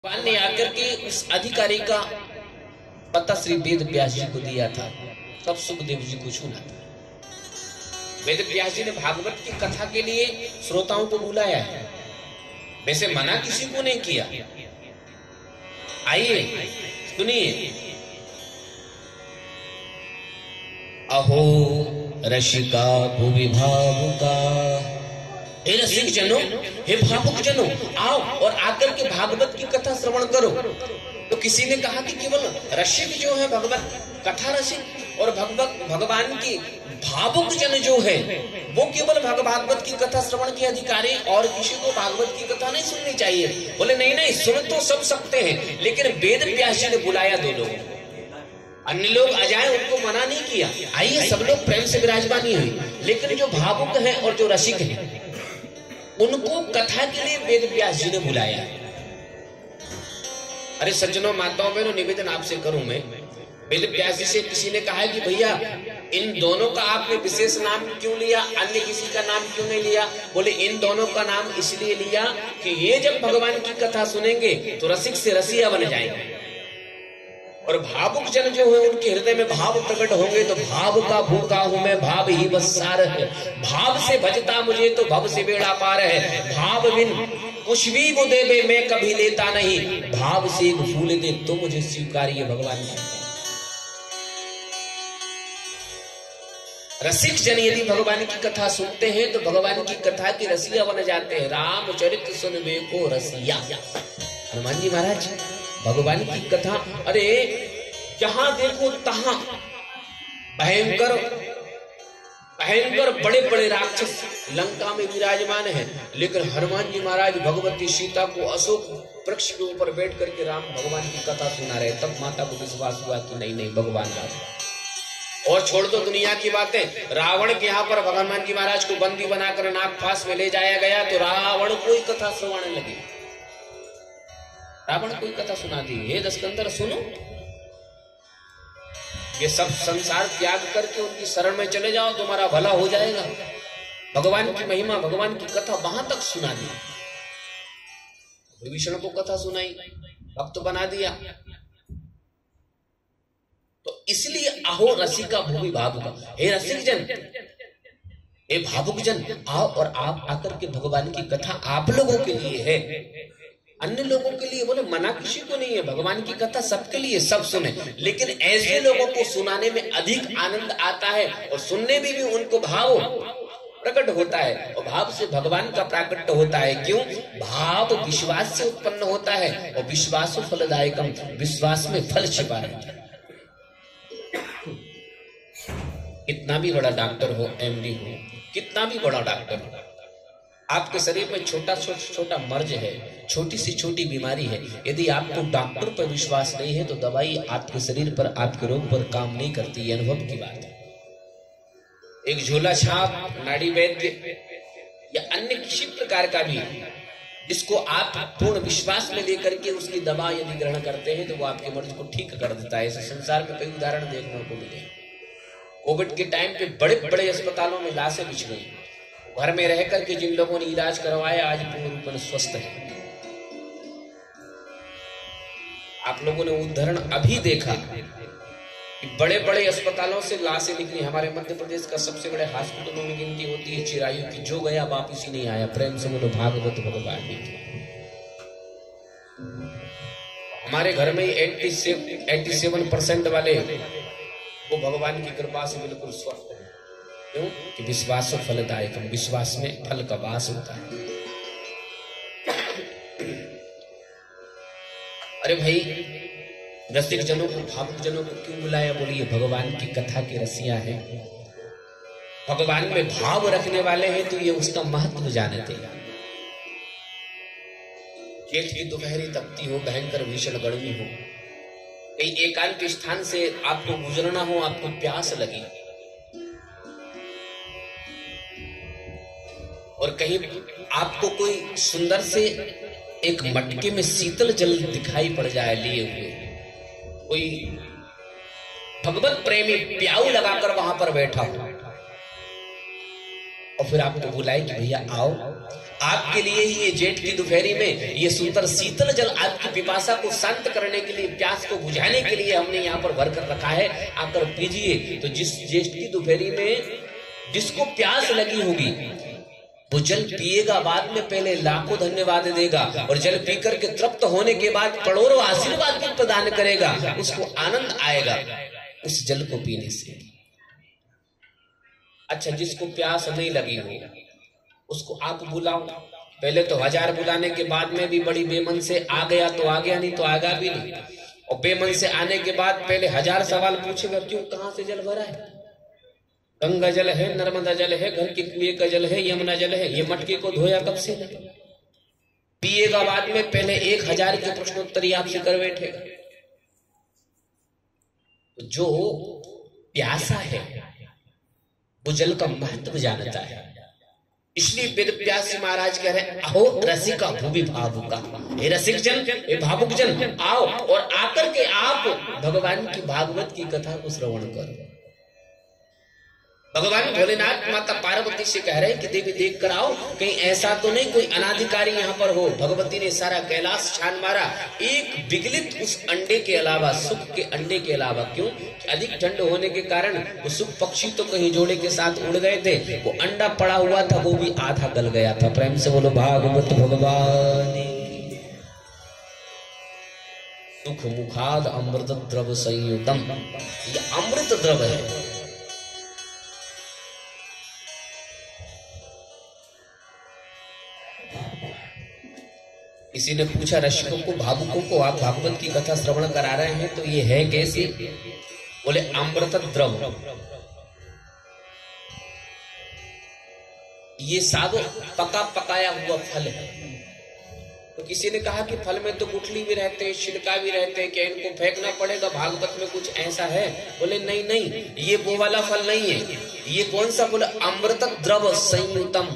भगवान ने आकर के उस अधिकारी का पता श्री वेद व्यास जी को दिया था, तब सुखदेव जी को सुना था। वेद व्यास जी ने भागवत की कथा के लिए श्रोताओं को बुलाया है, वैसे मना किसी को नहीं किया। आइए सुनिए। अहो रसिका भुवि भावुका, हे रसिक जनों, हे भावुक जनों, आओ और आकर के भागवत की कथा श्रवण करो। तो किसी ने कहा कि केवल रसिक जो है भगवत कथा रसिक, और भगवान की भावुक जन जो है वो केवल भागवत की कथा श्रवण के अधिकारी, और किसी को भागवत की कथा नहीं सुननी चाहिए। बोले नहीं नहीं, सुन तो सब सकते हैं, लेकिन वेद व्यास जी ने बुलाया दो लोगों को, अन्य लोग आ जाए उनको मना नहीं किया। आइए सब लोग प्रेम से विराजमानी हुई, लेकिन जो भावुक है और जो रसिक है उनको कथा के लिए वेद व्यास जी ने बुलाया। अरे सज्जनों, माताओं बहनों, निवेदन आपसे करूं मैं, वेद व्यास जी से किसी ने कहा कि भैया इन दोनों का आपने विशेष नाम क्यों लिया, अन्य किसी का नाम क्यों नहीं लिया? बोले इन दोनों का नाम इसलिए लिया कि ये जब भगवान की कथा सुनेंगे तो रसिक से रसिया बन जाएंगे, और भावुक जन जो है उनके हृदय में भाव प्रकट होंगे। तो भाव का भूखा हूं मैं, भाव ही बस सार है, भाव से भजता मुझे तो भव से बेड़ा पार है। भाव बिन कुछ भी वो देवे मैं कभी लेता नहीं, भाव से एक फूल दे तो मुझे स्वीकारिए भगवान की। रसिक जन यदि भगवान की कथा सुनते हैं तो भगवान की कथा की रसिया बन जाते हैं। रामचरित सुनवे को रसिया, हनुमान जी महाराज भगवान की कथा, अरे जहां देखो तहां भयंकर भयंकर बड़े बड़े राक्षस लंका में विराजमान हैं, लेकिन हनुमान जी महाराज भगवती सीता को अशोक वृक्ष के ऊपर बैठ करके राम भगवान की कथा सुना रहे। तब माता को विश्वास हुआ कि नहीं नहीं भगवान राम। और छोड़ दो दुनिया की बातें, रावण के यहाँ पर हनुमान जी महाराज को बंदी बनाकर नागपाश में ले जाया गया तो रावण कोई कथा सुनाने लगे। रावण कोई कथा सुना दी, हे दशकंदर सुनो, ये सब संसार त्याग करके उनकी शरण में चले जाओ, तुम्हारा भला हो जाएगा। भगवान की महिमा, भगवान की कथा वहां तक सुना दी। विभीषण को कथा सुनाई, भक्त बना दिया। तो इसलिए अहो रसिका भूमि भावुका, हे रसिक जन, हे भावुक जन, आओ और आप आकर के भगवान की कथा आप लोगों के लिए है, अन्य लोगों के लिए बोले मना किसी को नहीं है। भगवान की कथा सबके लिए, सब सुने, लेकिन ऐसे लोगों को सुनाने में अधिक आनंद आता है और सुनने में भी उनको भाव प्रकट होता है, और भाव से भगवान का प्राकट्य होता है। क्यों? भाव विश्वास से उत्पन्न होता है, और विश्वास फलदायकम, विश्वास में फल छिपा रहता है। कितना भी बड़ा डॉक्टर हो, एमडी हो, कितना भी बड़ा डॉक्टर हो, आपके शरीर में छोटा छोटा मर्ज है, छोटी सी छोटी बीमारी है, यदि आपको डॉक्टर पर विश्वास नहीं है तो दवाई आपके शरीर पर, आपके रोग पर काम नहीं करती। ये अनुभव की बात है। एक झोला छाप, नाड़ी वैद्य या अन्य किसी प्रकार का भी जिसको आप पूर्ण विश्वास में लेकर के उसकी दवा यदि ग्रहण करते हैं तो वो आपके मर्ज को ठीक कर देता है। इस संसार में कई उदाहरण देखने को मिले। कोविड के टाइम पे बड़े बड़े अस्पतालों में लाशें बिछ गई, घर में रह करके जिन लोगों ने इलाज करवाया आज पूर्ण रूप में स्वस्थ है। आप लोगों ने उदाहरण अभी देखा कि बड़े बड़े अस्पतालों से लाशें निकली। हमारे मध्य प्रदेश का सबसे बड़े हॉस्पिटलों में गिनती होती है चिरायु की, जो गया वापिस ही नहीं आया। प्रेम से बोलो भागवत भगवान की। हमारे घर में 87% वाले वो भगवान की कृपा से बिल्कुल स्वस्थ है। क्यों? कि विश्वास फलदायक, विश्वास में फल का वास होता है। अरे भाई, रसिक जनों को, भावुक जनों को क्यों बुलाया? बोलिए भगवान की कथा की रसिया है, भगवान में भाव रखने वाले हैं, तो ये उसका महत्व जानते हैं। जेठ की दोपहरी तपती हो, भयंकर भीषण गर्मी हो, कहीं एकांत स्थान से आपको गुजरना हो, आपको प्यास लगी, और कहीं आपको कोई सुंदर से एक मटके में शीतल जल दिखाई पड़ जाए लिए हुए, कोई भगवत प्रेमी प्याऊ लगाकर वहां पर बैठा हो, और फिर आपको बुलाए कि भैया आओ, आपके लिए ही ये जेठ की दोपहरी में ये सुंदर शीतल जल आपकी पिपासा को शांत करने के लिए, प्यास को बुझाने के लिए हमने यहाँ पर भर कर रखा है, आकर पीजिए। तो जिस ज्येष्ठ की दोपहरी में जिसको प्यास लगी होगी वो जल पिएगा, बाद में पहले लाखों धन्यवाद देगा, और जल पीकर के तृप्त होने के बाद करोड़ों आशीर्वाद भी प्रदान करेगा। उसको आनंद आएगा उस जल को पीने से। अच्छा, जिसको प्यास नहीं लगी हो उसको आप बुलाओ। पहले तो 1000 बुलाने के बाद में भी बड़ी बेमन से आ गया तो आ गया, नहीं तो आएगा भी नहीं। और बेमन से आने के बाद पहले 1000 सवाल पूछेगा, क्यों, कहां से जल भरा है? गंगा जल है, नर्मदा जल है, घर के कुएं का जल है, यमुना जल है, ये मटके को धोया कब से नहीं? पिएगा बाद में, पहले 1000 के प्रश्नोत्तरी आपसे कर बैठेगा। जो प्यासा है वो जल का महत्व जानता है। इसलिए वेद व्यास महाराज कह रहे हैं, अहो रसिका भूमि भावुका, हे रसिक जन, हे भावुक जन, आओ और आकर के आप भगवान की भागवत की कथा को श्रवण करो। भगवान भोलेनाथ माता पार्वती से कह रहे हैं कि देवी देख कर आओ, कहीं ऐसा तो नहीं कोई अनाधिकारी यहाँ पर हो। भगवती ने सारा कैलाश छान मारा, एक विगलित उस अंडे के अलावा, सुख के अंडे के अलावा, क्यों, अधिक ठंड होने के कारण वो सुख पक्षी तो कहीं जोड़े के साथ उड़ गए थे, वो अंडा पड़ा हुआ था वो भी आधा गल गया था। प्रेम से बोलो भागवत भगवान। सुख मुखाद अमृत द्रव संयुतम, ये अमृत द्रव है। किसी ने पूछा रसिकों को, भावुकों को आप भागवत की कथा श्रवण करा रहे हैं तो ये है कैसे? बोले अमृत द्रव, ये सब पका पकाया हुआ फल है। तो किसी ने कहा कि फल में तो गुठली भी रहते हैं, छिलका भी रहते हैं, क्या इनको फेंकना पड़ेगा? भागवत में कुछ ऐसा है? बोले नहीं नहीं, ये वो वाला फल नहीं है। ये कौन सा? बोले अमृत द्रव संयुतम,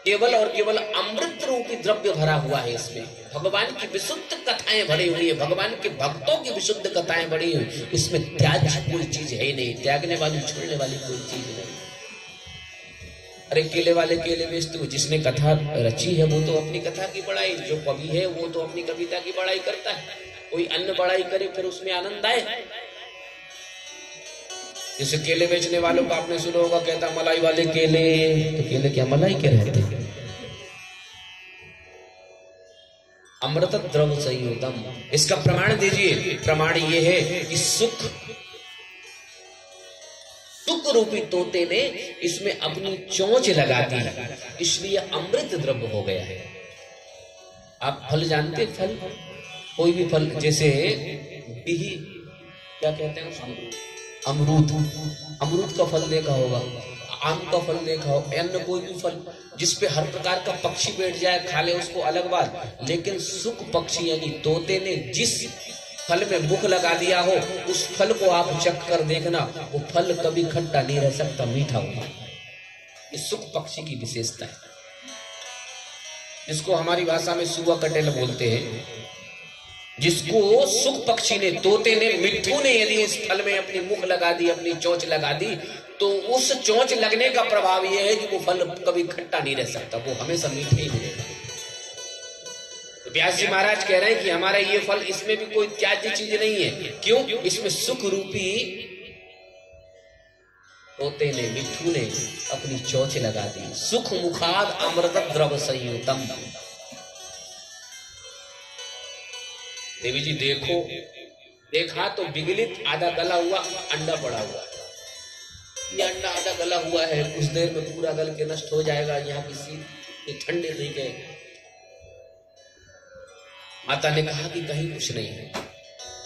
केवल और केवल अमृत रूपी द्रव्य भरा हुआ है इसमें। भगवान की विशुद्ध कथाएं भरी हुई है, भगवान के भक्तों की विशुद्ध कथाएं भरी हुई। इसमें त्याग कोई चीज है ही नहीं, त्यागने वाली, छोड़ने वाली कोई चीज नहीं। अरे केले वाले केले बेचते हो, जिसने कथा रची है वो तो अपनी कथा की बड़ाई, जो कवि है वो तो अपनी कविता की बड़ाई करता है। कोई अन्य बड़ाई करे फिर उसमें आनंद आए। जैसे केले बेचने वालों को आपने सुना होगा, कहता मलाई वाले केले, तो केले क्या मलाई के रहते? अमृत द्रव संयुतम, इसका प्रमाण दीजिए। प्रमाण ये है कि सुख रूपी तोते ने इसमें अपनी चोंच लगा दी, इसलिए अमृत द्रव हो गया है। आप फल जानते? फल, कोई भी फल, जैसे बिही, क्या कहते हैं उसको? अमरूद। अमरूद का फल देखा होगा, आम का फल देखा हो, अन्य कोई भी फल जिसपे हर प्रकार का पक्षी बैठ जाए खा ले उसको अलग बात, लेकिन सुख पक्षी यानी तोते ने जिस फल में मुख लगा दिया हो उस फल को आप चख कर देखना, वो फल कभी खट्टा नहीं रह सकता, मीठा होगा। ये सुख पक्षी की विशेषता है, जिसको हमारी भाषा में सुआ कटेल बोलते हैं। जिसको सुख पक्षी ने, तोते ने, मिट्ठू ने यदि इस फल में अपनी मुख लगा दी, अपनी चोंच लगा दी, तो उस चोंच लगने का प्रभाव यह है कि वो फल कभी खट्टा नहीं रह सकता, वो हमेशा मीठा ही मिलेगा। तो व्यास जी महाराज कह रहे हैं कि हमारा ये फल, इसमें भी कोई त्याज्य चीज नहीं है। क्यों? इसमें सुख रूपी तोते ने, मिट्ठू ने अपनी चोंच लगा दी। सुख मुखाद अमृत द्रव संयुतम। देवी जी देखो, देखा तो विगलित आधा गला हुआ अंडा पड़ा हुआ, ये अंडा आधा गला हुआ है, कुछ देर में पूरा गल के नष्ट हो जाएगा। यहाँ किसी ठंडे नहीं गए। माता ने कहा कि कहीं कुछ नहीं है।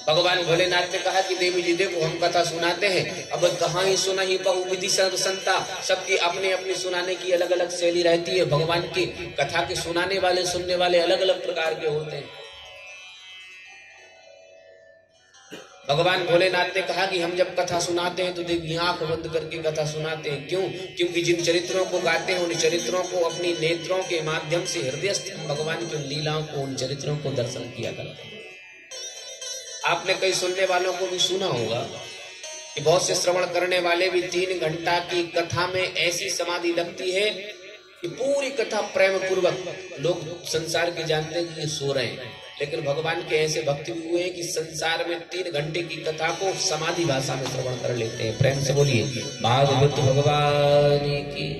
भगवान भोलेनाथ ने कहा कि देवी जी देखो, हम कथा सुनाते हैं, अब कहाँ ही सुना ही बहुविधि सर्व संता, सबकी अपने अपनी सुनाने की अलग अलग शैली रहती है। भगवान की कथा के सुनाने वाले, सुनने वाले अलग अलग प्रकार के होते हैं। भगवान भोलेनाथ ने कहा कि हम जब कथा सुनाते हैं तो देखिए आंख बंद करके कथा सुनाते हैं। क्यों? क्योंकि जिन चरित्रों को गाते हैं उन चरित्रों को अपनी नेत्रों के माध्यम से हृदयस्थ भगवान की उन लीलाओं को, उन चरित्रों को दर्शन किया करते हैं। आपने कई सुनने वालों को भी सुना होगा बहुत से श्रवण करने वाले भी 3 घंटा की कथा में ऐसी समाधि लगती है कि पूरी कथा प्रेम पूर्वक, लोग संसार के जानते हैं कि ये सो रहे हैं, लेकिन भगवान के ऐसे भक्त भी हुए हैं कि संसार में 3 घंटे की कथा को समाधि भाषा में श्रवण कर लेते हैं। प्रेम से बोलिए भागवत भगवान की।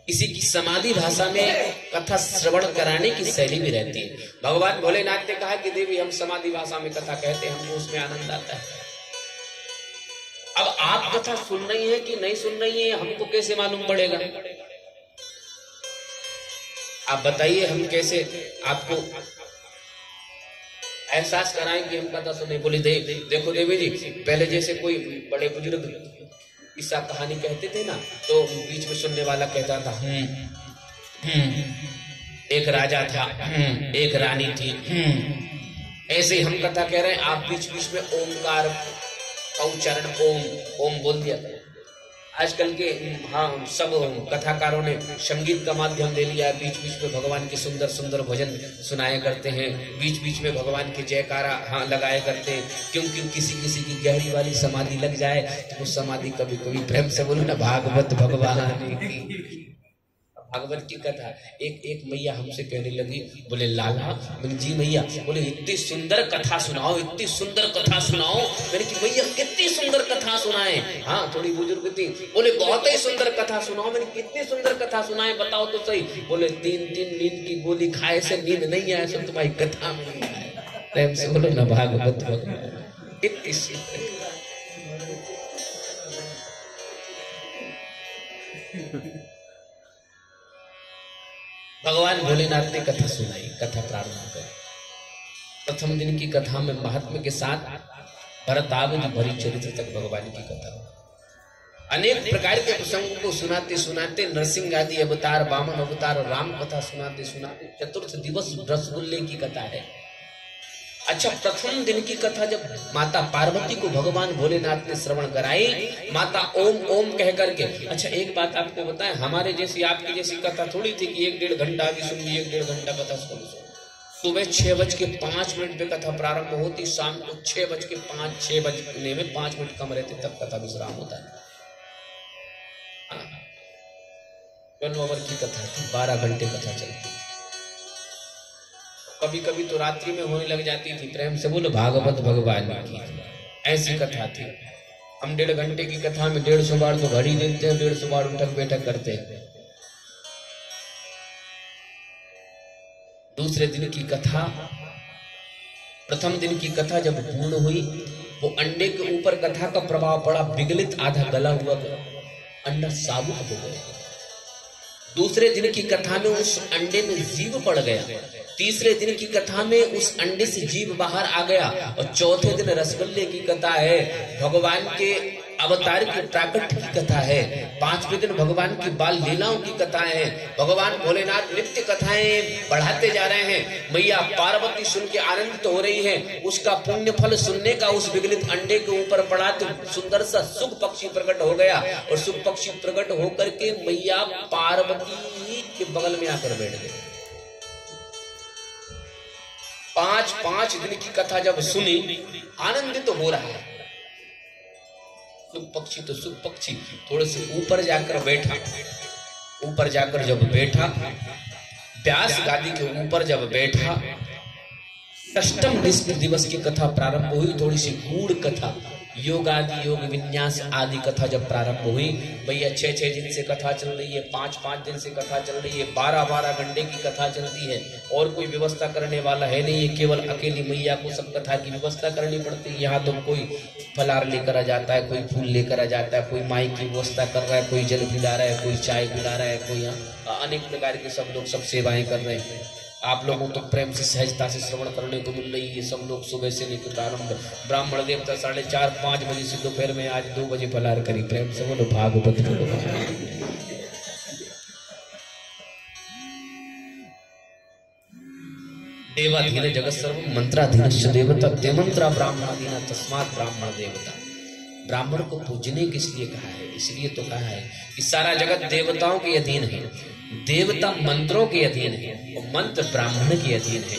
किसी की समाधि भाषा में कथा श्रवण कराने की शैली भी रहती है। भगवान भोलेनाथ ने कहा कि देवी हम समाधि भाषा में कथा कहते हैं, हमको उसमें आनंद आता है। अब आप कथा सुन रही है कि नहीं सुन रही है हमको कैसे मालूम पड़ेगा? आप बताइए, हम कैसे आपको एहसास कराएं कि हम कथा सुने? बोली देखो देवी जी, पहले जैसे कोई बड़े बुजुर्ग किस्सा कहानी कहते थे ना, तो बीच में सुनने वाला कहता था एक राजा था, एक रानी थी। ऐसे ही हम कथा कह रहे हैं, आप बीच बीच में ओमकार का उच्चारण ओम बोल दिया। आजकल के सब कथाकारों ने संगीत का माध्यम ले लिया है। बीच बीच में भगवान के सुंदर सुंदर भजन सुनाया करते हैं, बीच बीच में भगवान के जयकारा लगाया करते हैं। क्योंकि किसी किसी की गहरी वाली समाधि लग जाए तो वो समाधि कभी कभी, प्रेम से बोलो ना भागवत भगवान की। भागवत की कथा एक मैया हमसे कहने लगी, बोले लाला, मैंने जी मैया, बोले इतनी सुंदर कथा सुनाओ, इतनी सुंदर कथा सुनाओ। मैंने कि मैया कितनी सुंदर कथा सुनाए? हाँ थोड़ी बुजुर्ग थी, बोले बहुत ही सुंदर कथा सुनाओ। मैंने कितनी सुंदर कथा सुनाए बताओ तो सही। बोले 3 नींद की गोली खाए से नींद नहीं आए, सब तुम्हारी कथा में नहीं आए। प्रेम से बोलो ना भागवत भगवान कितनी सुंदर। भगवान भोलेनाथ ने कथा सुनाई, कथा प्रारंभ कर। प्रथम दिन की कथा में महात्मा के साथ भरतावधि भरी चरित्र तक भगवान की कथा, अनेक प्रकार के प्रसंगों को सुनाते सुनाते नरसिंह आदि अवतार, वामन अवतार और राम कथा सुनाते सुनाते चतुर्थ दिवस रसगुल्ले की कथा है। अच्छा, प्रथम दिन की कथा जब माता पार्वती को भगवान भोलेनाथ ने श्रवण कराई, माता ओम ओम कह करके। अच्छा एक बात आपको बताएं, हमारे जैसी आपकी जैसी कथा थोड़ी थी कि 1-1.5 घंटा भी सुन ली, 1-1.5 घंटा कथा सुन। सुबह 6:05 पे कथा प्रारंभ होती, शाम को 6:05, 6 बजने में 5 मिनट कम रहते तब कथा विश्राम होता है। 12 ओवर की कथा थी, 12 घंटे कथा चलती। कभी कभी तो रात्रि में होने लग जाती थी। प्रेम से बोलो भागवत भगवान की। ऐसी कथा थी। हम 1.5 घंटे की कथा में 150 बार तो घड़ी देखते हैं, 150 बार उठक बैठक करते हैं। दूसरे दिन की कथा, प्रथम दिन की कथा जब पूर्ण हुई, वो अंडे के ऊपर कथा का प्रभाव पड़ा, विगलित आधा गला हुआ अंडा साबुत हो गया। दूसरे दिन की कथा में उस अंडे में जीव पड़ गया। तीसरे दिन की कथा में उस अंडे से जीव बाहर आ गया। और चौथे दिन रसगुल्ले की कथा है, भगवान के अवतार की प्राकट्य की कथा है। 5वें दिन भगवान की बाल लीलाओं की कथा है। भगवान भोलेनाथ नित्य कथाएं बढ़ाते जा रहे हैं। मैया पार्वती सुन के आनंदित हो रही है। उसका पुण्य फल सुनने का उस विगलित अंडे के ऊपर पड़ा तो सुंदर सा सुख पक्षी प्रकट हो गया। और सुख पक्षी प्रकट होकर के मैया पार्वती के बगल में आकर बैठ गए। 5 दिन की कथा जब सुनी, आनंदित तो हो रहा है। सुख पक्षी तो सुख पक्षी थोड़े से ऊपर जाकर बैठा। ऊपर जाकर जब बैठा, व्यास गादी के ऊपर जब बैठा, अष्टम दिवस की कथा प्रारंभ हुई। थोड़ी सी गूढ़ कथा, योग आदि, योग विन्यास आदि कथा जब प्रारंभ हुई। भैया 6 दिन से कथा चल रही है, 5 दिन से कथा चल रही है, 12 घंटे की कथा चलती है। और कोई व्यवस्था करने वाला है नहीं है, केवल अकेली मैया को सब कथा की व्यवस्था करनी पड़ती है। यहाँ तो कोई फलार लेकर आ जाता है, कोई फूल लेकर आ जाता है, कोई माई की व्यवस्था कर रहा है, कोई जल पिला रहा है, कोई चाय पिला रहा है, कोई यहाँ अनेक प्रकार के सब लोग सब सेवाएं कर रहे हैं। आप लोगों तो प्रेम से सहजता से श्रवण करने को मिल रही है। सब लोग सुबह से लेकर प्रारंभ, ब्राह्मण देवता 4:30-5 बजे से दोपहर में आज 2 बजे फलार करी। प्रेम से बोलो भागवत देवाधीन जगत सर्व मंत्राधीन देवता ते मंत्रा ब्राह्मणाधीन तस्मात् ब्राह्मण देवता। ब्राह्मण को पूजने किस लिए कहा है? इसलिए तो कहा है कि सारा जगत देवताओं के अधीन है, देवता मंत्रों के अधीन है और मंत्र ब्राह्मण के अधीन है।